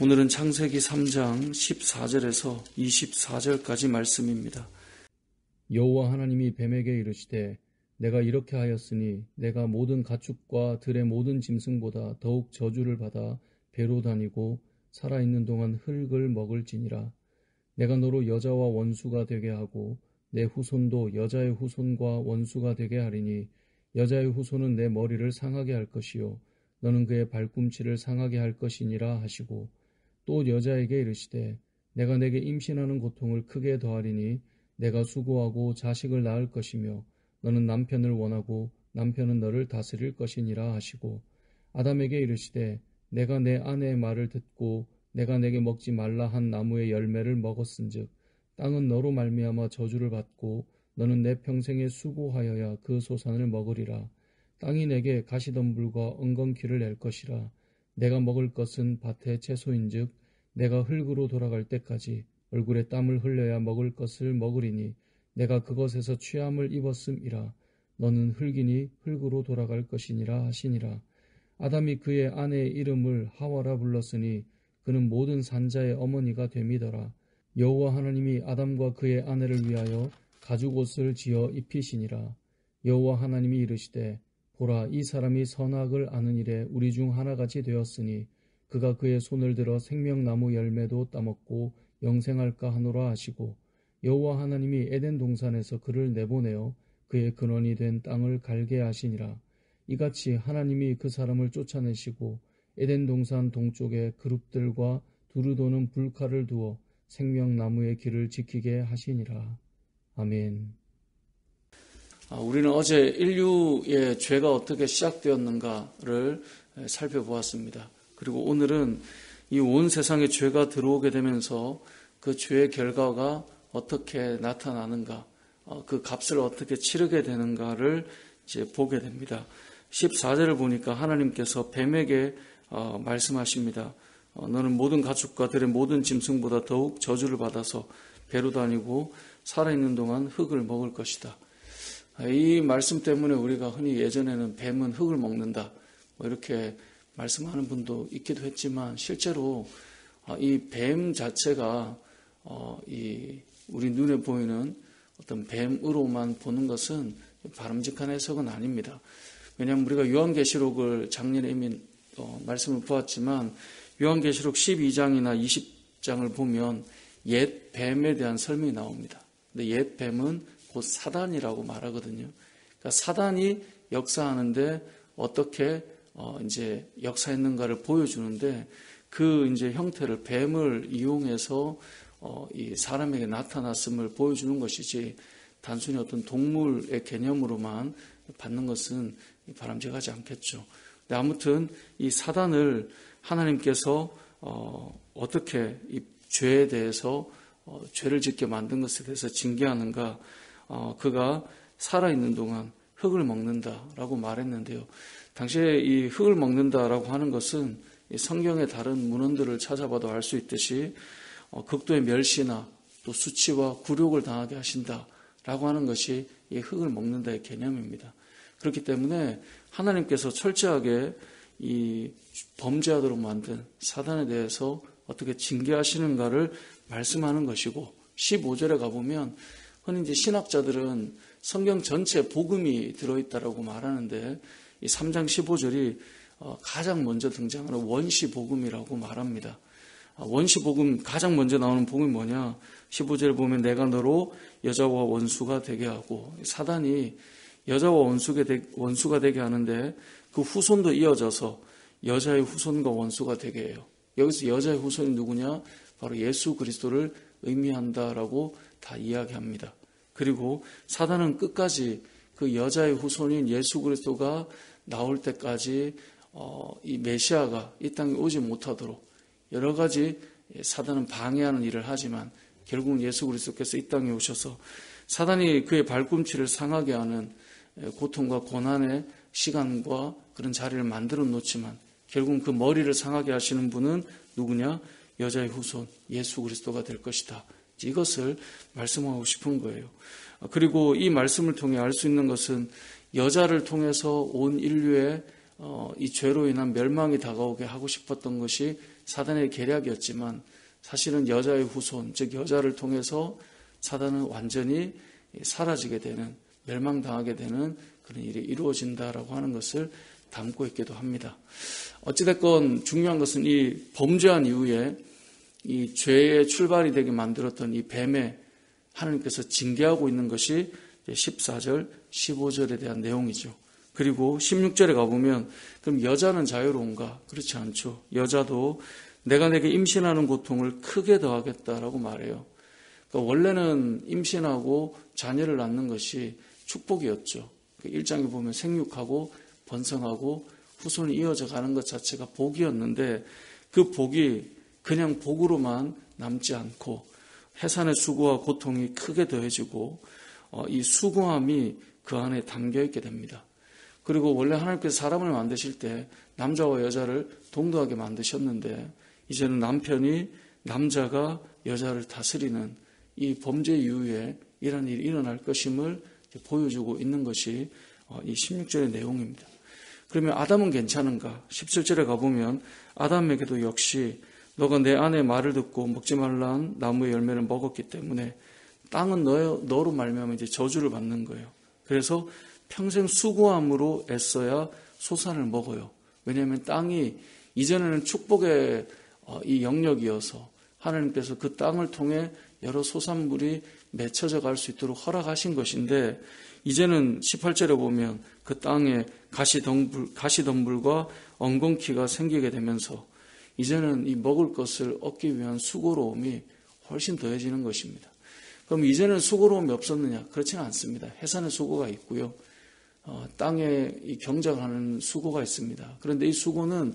오늘은 창세기 3장 14절에서 24절까지 말씀입니다. 여호와 하나님이 뱀에게 이르시되 내가 이렇게 하였으니 내가 모든 가축과 들의 모든 짐승보다 더욱 저주를 받아 배로 다니고 살아있는 동안 흙을 먹을지니라. 내가 너로 여자와 원수가 되게 하고 내 후손도 여자의 후손과 원수가 되게 하리니 여자의 후손은 내 머리를 상하게 할 것이요 너는 그의 발꿈치를 상하게 할 것이니라 하시고 또 여자에게 이르시되 내가 내게 임신하는 고통을 크게 더하리니 내가 수고하고 자식을 낳을 것이며 너는 남편을 원하고 남편은 너를 다스릴 것이니라 하시고 아담에게 이르시되 내가 내 아내의 말을 듣고 내가 내게 먹지 말라 한 나무의 열매를 먹었은즉 땅은 너로 말미암아 저주를 받고 너는 내 평생에 수고하여야 그 소산을 먹으리라. 땅이 내게 가시덤불과 엉겅퀴를 낼 것이라. 내가 먹을 것은 밭의 채소인즉 내가 흙으로 돌아갈 때까지 얼굴에 땀을 흘려야 먹을 것을 먹으리니 내가 그것에서 취함을 입었음이라. 너는 흙이니 흙으로 돌아갈 것이니라 하시니라. 아담이 그의 아내의 이름을 하와라 불렀으니 그는 모든 산자의 어머니가 됨이더라. 여호와 하나님이 아담과 그의 아내를 위하여 가죽옷을 지어 입히시니라. 여호와 하나님이 이르시되 보라 이 사람이 선악을 아는 일에 우리 중 하나같이 되었으니 그가 그의 손을 들어 생명나무 열매도 따먹고 영생할까 하노라 하시고 여호와 하나님이 에덴 동산에서 그를 내보내어 그의 근원이 된 땅을 갈게 하시니라. 이같이 하나님이 그 사람을 쫓아내시고 에덴 동산 동쪽에 그룹들과 두루 도는 불칼을 두어 생명나무의 길을 지키게 하시니라. 아멘. 우리는 어제 인류의 죄가 어떻게 시작되었는가를 살펴보았습니다. 그리고 오늘은 이 온 세상에 죄가 들어오게 되면서 그 죄의 결과가 어떻게 나타나는가, 그 값을 어떻게 치르게 되는가를 이제 보게 됩니다. 14절을 보니까 하나님께서 뱀에게 말씀하십니다. 너는 모든 가축과 들의 모든 짐승보다 더욱 저주를 받아서 배로 다니고 살아있는 동안 흙을 먹을 것이다. 이 말씀 때문에 우리가 흔히 예전에는 뱀은 흙을 먹는다 이렇게 말씀하는 분도 있기도 했지만 실제로 이 뱀 자체가 우리 눈에 보이는 어떤 뱀으로만 보는 것은 바람직한 해석은 아닙니다. 왜냐하면 우리가 요한계시록을 작년에 이미 말씀을 보았지만 요한계시록 12장이나 20장을 보면 옛 뱀에 대한 설명이 나옵니다. 근데 옛 뱀은 곧 사단이라고 말하거든요. 그러니까 사단이 역사하는데 어떻게 이제 역사했는가를 보여주는데 그 이제 형태를 뱀을 이용해서 이 사람에게 나타났음을 보여주는 것이지 단순히 어떤 동물의 개념으로만 받는 것은 바람직하지 않겠죠. 근데 아무튼 이 사단을 하나님께서 어떻게 이 죄에 대해서 죄를 짓게 만든 것에 대해서 징계하는가, 그가 살아있는 동안 흙을 먹는다라고 말했는데요. 당시에 이 흙을 먹는다라고 하는 것은 이 성경의 다른 문헌들을 찾아봐도 알 수 있듯이 극도의 멸시나 또 수치와 굴욕을 당하게 하신다라고 하는 것이 이 흙을 먹는다의 개념입니다. 그렇기 때문에 하나님께서 철저하게 이 범죄하도록 만든 사단에 대해서 어떻게 징계하시는가를 말씀하는 것이고 15절에 가보면 흔히 이제 신학자들은 성경 전체에 복음이 들어있다라고 말하는데 이 3장 15절이 가장 먼저 등장하는 원시복음이라고 말합니다. 원시복음 가장 먼저 나오는 복음이 뭐냐? 15절에 보면 내가 너로 여자와 원수가 되게 하고 사단이 여자와 원수가 되게 하는데 그 후손도 이어져서 여자의 후손과 원수가 되게 해요. 여기서 여자의 후손이 누구냐? 바로 예수 그리스도를 의미한다라고 다 이야기합니다. 그리고 사단은 끝까지 그 여자의 후손인 예수 그리스도가 나올 때까지 이 메시아가 이 땅에 오지 못하도록 여러 가지 사단은 방해하는 일을 하지만 결국은 예수 그리스도께서 이 땅에 오셔서 사단이 그의 발꿈치를 상하게 하는 고통과 고난의 시간과 그런 자리를 만들어 놓지만 결국은 그 머리를 상하게 하시는 분은 누구냐? 여자의 후손 예수 그리스도가 될 것이다. 이것을 말씀하고 싶은 거예요. 그리고 이 말씀을 통해 알 수 있는 것은 여자를 통해서 온 인류의 이 죄로 인한 멸망이 다가오게 하고 싶었던 것이 사단의 계략이었지만 사실은 여자의 후손, 즉 여자를 통해서 사단은 완전히 사라지게 되는, 멸망당하게 되는 그런 일이 이루어진다라고 하는 것을 담고 있기도 합니다. 어찌됐건 중요한 것은 이 범죄한 이후에 이 죄의 출발이 되게 만들었던 이 뱀에 하나님께서 징계하고 있는 것이 14절, 15절에 대한 내용이죠. 그리고 16절에 가보면 그럼 여자는 자유로운가? 그렇지 않죠. 여자도 내가 내게 임신하는 고통을 크게 더하겠다라고 말해요. 그러니까 원래는 임신하고 자녀를 낳는 것이 축복이었죠. 1장에 보면 생육하고 번성하고 후손이 이어져 가는 것 자체가 복이었는데 그 복이 그냥 복으로만 남지 않고 해산의 수고와 고통이 크게 더해지고 이 수고함이 그 안에 담겨 있게 됩니다. 그리고 원래 하나님께서 사람을 만드실 때 남자와 여자를 동등하게 만드셨는데 이제는 남편이 남자가 여자를 다스리는 이 범죄 이후에 이런 일이 일어날 것임을 보여주고 있는 것이 이 16절의 내용입니다. 그러면 아담은 괜찮은가? 17절에 가보면 아담에게도 역시 너가 내 아내의 말을 듣고 먹지 말란 나무의 열매를 먹었기 때문에 땅은 너로 말미암아 이제 저주를 받는 거예요. 그래서 평생 수고함으로 애써야 소산을 먹어요. 왜냐하면 땅이 이전에는 축복의 이 영역이어서 하나님께서 그 땅을 통해 여러 소산물이 맺혀져 갈 수 있도록 허락하신 것인데 이제는 18절에 보면 그 땅에 가시덤불과 엉겅퀴가 생기게 되면서 이제는 이 먹을 것을 얻기 위한 수고로움이 훨씬 더해지는 것입니다. 그럼 이제는 수고로움이 없었느냐? 그렇지는 않습니다. 해산의 수고가 있고요. 땅에 이 경작하는 수고가 있습니다. 그런데 이 수고는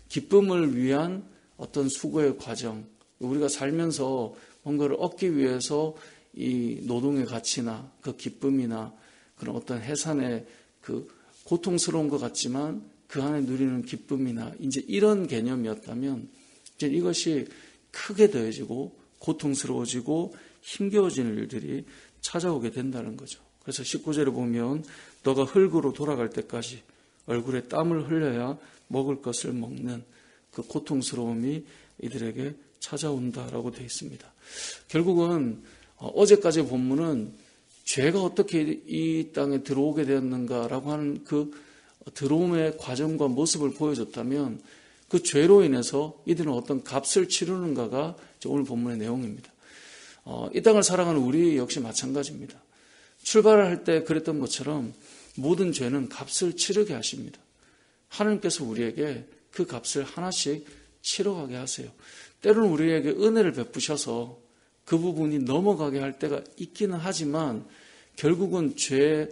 기쁨을 위한 어떤 수고의 과정, 우리가 살면서 뭔가를 얻기 위해서 이 노동의 가치나 그 기쁨이나 그런 어떤 해산의 그 고통스러운 것 같지만 그 안에 누리는 기쁨이나 이제 이런 개념이었다면 이제 이것이 크게 더해지고 고통스러워지고 힘겨워지는 일들이 찾아오게 된다는 거죠. 그래서 19절에 보면 너가 흙으로 돌아갈 때까지 얼굴에 땀을 흘려야 먹을 것을 먹는 그 고통스러움이 이들에게 찾아온다라고 되어 있습니다. 결국은 어제까지 본문은 죄가 어떻게 이 땅에 들어오게 되었는가라고 하는 그 들어옴의 과정과 모습을 보여줬다면 그 죄로 인해서 이들은 어떤 값을 치르는가가 오늘 본문의 내용입니다. 이 땅을 살아가는 우리 역시 마찬가지입니다. 출발할 때 그랬던 것처럼 모든 죄는 값을 치르게 하십니다. 하나님께서 우리에게 그 값을 하나씩 치러가게 하세요. 때로는 우리에게 은혜를 베푸셔서 그 부분이 넘어가게 할 때가 있기는 하지만 결국은 죄의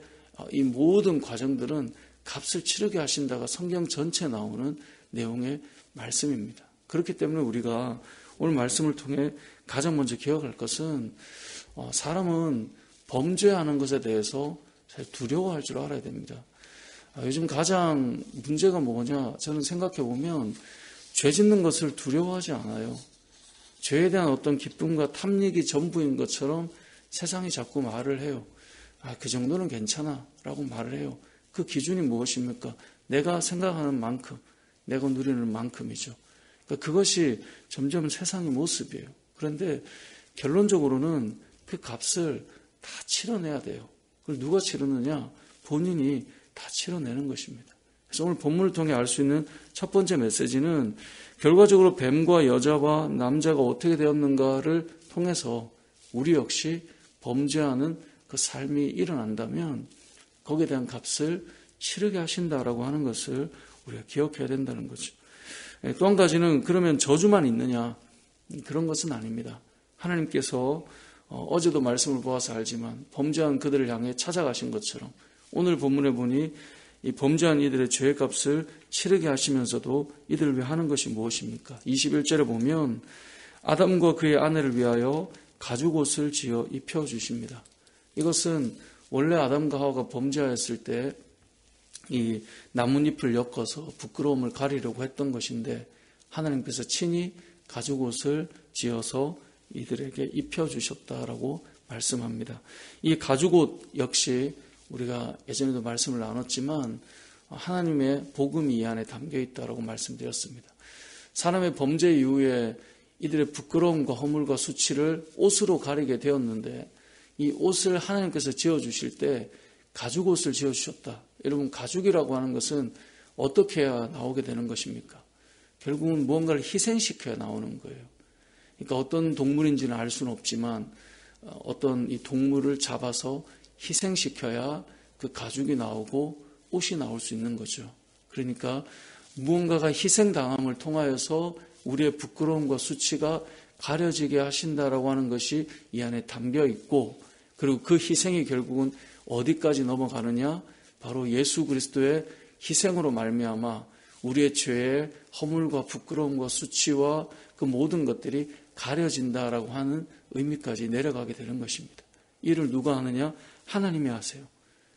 이 모든 과정들은 값을 치르게 하신다가 성경 전체에 나오는 내용의 말씀입니다. 그렇기 때문에 우리가 오늘 말씀을 통해 가장 먼저 기억할 것은 사람은 범죄하는 것에 대해서 두려워할 줄 알아야 됩니다. 요즘 가장 문제가 뭐냐 저는 생각해 보면 죄 짓는 것을 두려워하지 않아요. 죄에 대한 어떤 기쁨과 탐닉이 전부인 것처럼 세상이 자꾸 말을 해요. 그 정도는 괜찮아 라고 말을 해요. 그 기준이 무엇입니까? 내가 생각하는 만큼, 내가 누리는 만큼이죠. 그러니까 그것이 점점 세상의 모습이에요. 그런데 결론적으로는 그 값을 다 치러내야 돼요. 그걸 누가 치르느냐? 본인이 다 치러내는 것입니다. 그래서 오늘 본문을 통해 알 수 있는 첫 번째 메시지는 결과적으로 뱀과 여자와 남자가 어떻게 되었는가를 통해서 우리 역시 범죄하는 그 삶이 일어난다면 거기에 대한 값을 치르게 하신다라고 하는 것을 우리가 기억해야 된다는 거죠. 또 한 가지는 그러면 저주만 있느냐? 그런 것은 아닙니다. 하나님께서 어제도 말씀을 보아서 알지만 범죄한 그들을 향해 찾아가신 것처럼 오늘 본문에 보니 이 범죄한 이들의 죄의 값을 치르게 하시면서도 이들을 위해 하는 것이 무엇입니까? 21절에 보면 아담과 그의 아내를 위하여 가죽옷을 지어 입혀주십니다. 이것은 원래 아담과 하와가 범죄하였을 때 이 나뭇잎을 엮어서 부끄러움을 가리려고 했던 것인데 하나님께서 친히 가죽옷을 지어서 이들에게 입혀주셨다라고 말씀합니다. 이 가죽옷 역시 우리가 예전에도 말씀을 나눴지만 하나님의 복음이 이 안에 담겨 있다라고 말씀드렸습니다. 사람의 범죄 이후에 이들의 부끄러움과 허물과 수치를 옷으로 가리게 되었는데 이 옷을 하나님께서 지어주실 때 가죽 옷을 지어주셨다. 여러분, 가죽이라고 하는 것은 어떻게 해야 나오게 되는 것입니까? 결국은 무언가를 희생시켜야 나오는 거예요. 그러니까 어떤 동물인지는 알 수는 없지만 어떤 이 동물을 잡아서 희생시켜야 그 가죽이 나오고 옷이 나올 수 있는 거죠. 그러니까 무언가가 희생당함을 통하여서 우리의 부끄러움과 수치가 가려지게 하신다라고 하는 것이 이 안에 담겨 있고, 그리고 그 희생이 결국은 어디까지 넘어가느냐? 바로 예수 그리스도의 희생으로 말미암아 우리의 죄의 허물과 부끄러움과 수치와 그 모든 것들이 가려진다라고 하는 의미까지 내려가게 되는 것입니다. 이를 누가 하느냐? 하나님이 하세요.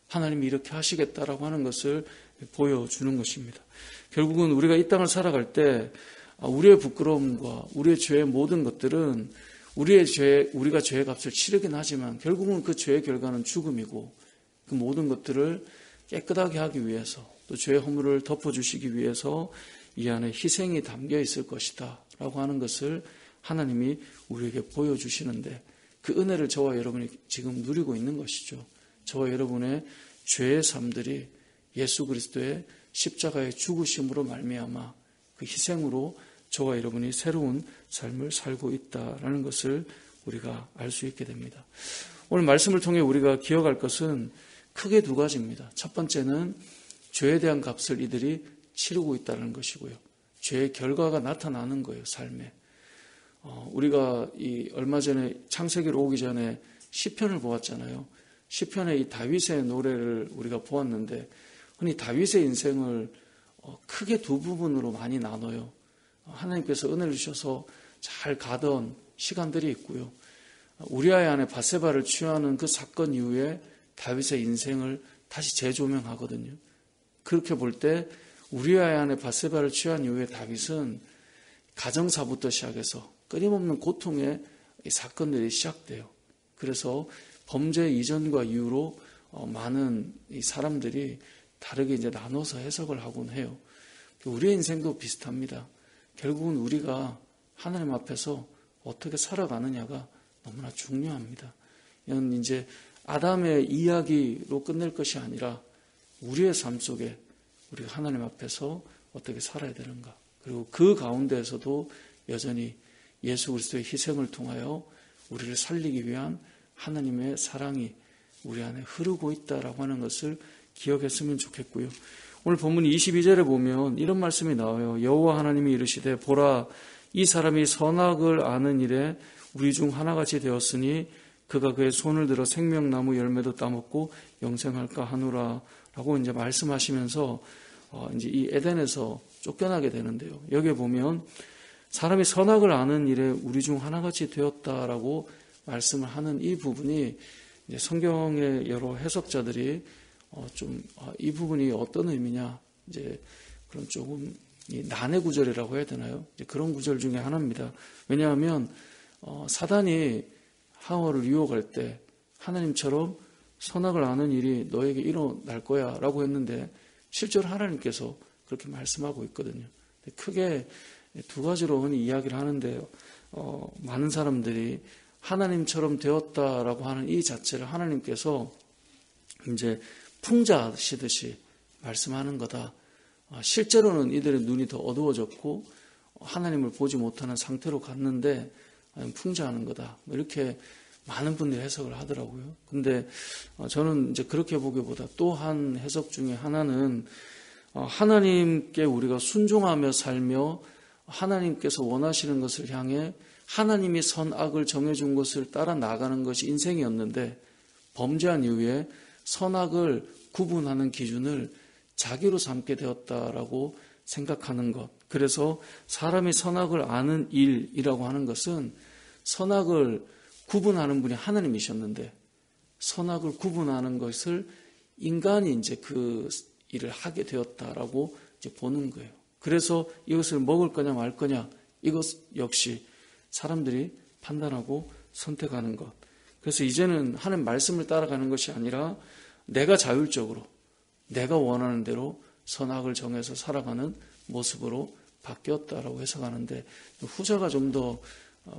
하나님이 이렇게 하시겠다라고 하는 것을 보여주는 것입니다. 결국은 우리가 이 땅을 살아갈 때 우리의 부끄러움과 우리의 죄의 모든 것들은 우리가 죄의 값을 치르긴 하지만 결국은 그 죄의 결과는 죽음이고, 그 모든 것들을 깨끗하게 하기 위해서 또 죄의 허물을 덮어주시기 위해서 이 안에 희생이 담겨 있을 것이다 라고 하는 것을 하나님이 우리에게 보여주시는데, 그 은혜를 저와 여러분이 지금 누리고 있는 것이죠. 저와 여러분의 죄의 삶들이 예수 그리스도의 십자가의 죽으심으로 말미암아 그 희생으로 저와 여러분이 새로운 삶을 살고 있다라는 것을 우리가 알 수 있게 됩니다. 오늘 말씀을 통해 우리가 기억할 것은 크게 두 가지입니다. 첫 번째는 죄에 대한 값을 이들이 치르고 있다는 것이고요. 죄의 결과가 나타나는 거예요, 삶에. 우리가 얼마 전에 창세기로 오기 전에 시편을 보았잖아요. 시편의 이 다윗의 노래를 우리가 보았는데, 흔히 다윗의 인생을 크게 두 부분으로 많이 나눠요. 하나님께서 은혜를 주셔서 잘 가던 시간들이 있고요. 우리아의 아내 밧세바를 취하는 그 사건 이후에 다윗의 인생을 다시 재조명하거든요. 그렇게 볼 때 우리아의 아내 밧세바를 취한 이후에 다윗은 가정사부터 시작해서 끊임없는 고통의 사건들이 시작돼요. 그래서 범죄 이전과 이후로 많은 이 사람들이 다르게 이제 나눠서 해석을 하곤 해요. 우리의 인생도 비슷합니다. 결국은 우리가 하나님 앞에서 어떻게 살아가느냐가 너무나 중요합니다. 이건 이제 아담의 이야기로 끝낼 것이 아니라 우리의 삶 속에 우리가 하나님 앞에서 어떻게 살아야 되는가, 그리고 그 가운데에서도 여전히 예수 그리스도의 희생을 통하여 우리를 살리기 위한 하나님의 사랑이 우리 안에 흐르고 있다라고 하는 것을 기억했으면 좋겠고요. 오늘 본문 22절에 보면 이런 말씀이 나와요. 여호와 하나님이 이르시되 보라, 이 사람이 선악을 아는 일에 우리 중 하나같이 되었으니 그가 그의 손을 들어 생명나무 열매도 따먹고 영생할까 하노라 라고 이제 말씀하시면서 이제 이 에덴에서 쫓겨나게 되는데요. 여기에 보면 사람이 선악을 아는 일에 우리 중 하나같이 되었다라고 말씀을 하는 이 부분이 이제 성경의 여러 해석자들이 이 부분이 어떤 의미냐, 이제 그런 조금 난해 구절이라고 해야 되나요? 이제 그런 구절 중에 하나입니다. 왜냐하면 사단이 하와를 유혹할 때 하나님처럼 선악을 아는 일이 너에게 일어날 거야 라고 했는데 실제로 하나님께서 그렇게 말씀하고 있거든요. 크게 두 가지로 흔히 이야기를 하는데요. 많은 사람들이 하나님처럼 되었다라고 하는 이 자체를 하나님께서 이제 풍자하시듯이 말씀하는 거다. 실제로는 이들의 눈이 더 어두워졌고 하나님을 보지 못하는 상태로 갔는데 풍자하는 거다. 이렇게 많은 분들이 해석을 하더라고요. 근데 저는 이제 그렇게 보기보다 또 한 해석 중에 하나는 하나님께 우리가 순종하며 살며 하나님께서 원하시는 것을 향해 하나님이 선악을 정해준 것을 따라 나가는 것이 인생이었는데 범죄한 이후에 선악을 구분하는 기준을 자기로 삼게 되었다라고 생각하는 것. 그래서 사람이 선악을 아는 일이라고 하는 것은 선악을 구분하는 분이 하나님이셨는데 선악을 구분하는 것을 인간이 이제 그 일을 하게 되었다라고 이제 보는 거예요. 그래서 이것을 먹을 거냐 말 거냐, 이것 역시 사람들이 판단하고 선택하는 것. 그래서 이제는 하나님 말씀을 따라가는 것이 아니라 내가 자율적으로 내가 원하는 대로 선악을 정해서 살아가는 모습으로 바뀌었다라고 해석하는데 후자가 좀 더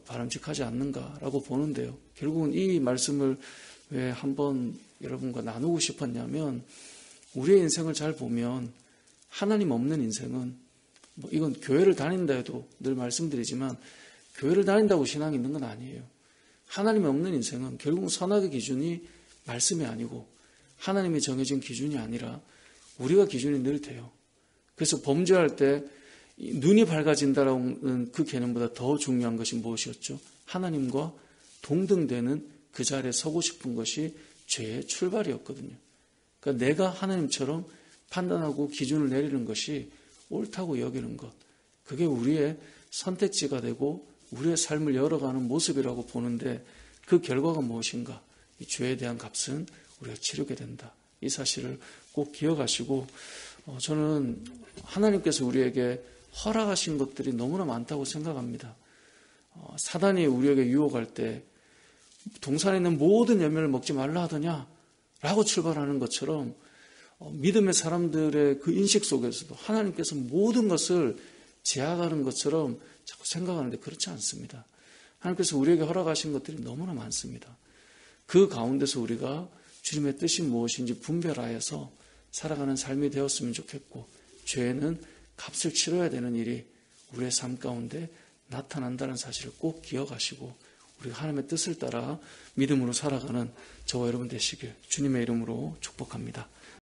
바람직하지 않는가라고 보는데요. 결국은 이 말씀을 왜 한번 여러분과 나누고 싶었냐면 우리의 인생을 잘 보면 하나님 없는 인생은 이건 교회를 다닌다 해도 늘 말씀드리지만 교회를 다닌다고 신앙이 있는 건 아니에요. 하나님이 없는 인생은 결국 선악의 기준이 말씀이 아니고 하나님이 정해진 기준이 아니라 우리가 기준이 늘 돼요. 그래서 범죄할 때 눈이 밝아진다라는 그 개념보다 더 중요한 것이 무엇이었죠? 하나님과 동등되는 그 자리에 서고 싶은 것이 죄의 출발이었거든요. 그러니까 내가 하나님처럼 판단하고 기준을 내리는 것이 옳다고 여기는 것. 그게 우리의 선택지가 되고 우리의 삶을 열어가는 모습이라고 보는데 그 결과가 무엇인가? 이 죄에 대한 값은 우리가 치르게 된다. 이 사실을 꼭 기억하시고 저는 하나님께서 우리에게 허락하신 것들이 너무나 많다고 생각합니다. 사단이 우리에게 유혹할 때 동산에 있는 모든 열매를 먹지 말라 하더냐? 라고 출발하는 것처럼 믿음의 사람들의 그 인식 속에서도 하나님께서 모든 것을 제약하는 것처럼 자꾸 생각하는데 그렇지 않습니다. 하나님께서 우리에게 허락하신 것들이 너무나 많습니다. 그 가운데서 우리가 주님의 뜻이 무엇인지 분별하여서 살아가는 삶이 되었으면 좋겠고 죄는 값을 치러야 되는 일이 우리의 삶 가운데 나타난다는 사실을 꼭 기억하시고 우리가 하나님의 뜻을 따라 믿음으로 살아가는 저와 여러분 되시길 주님의 이름으로 축복합니다.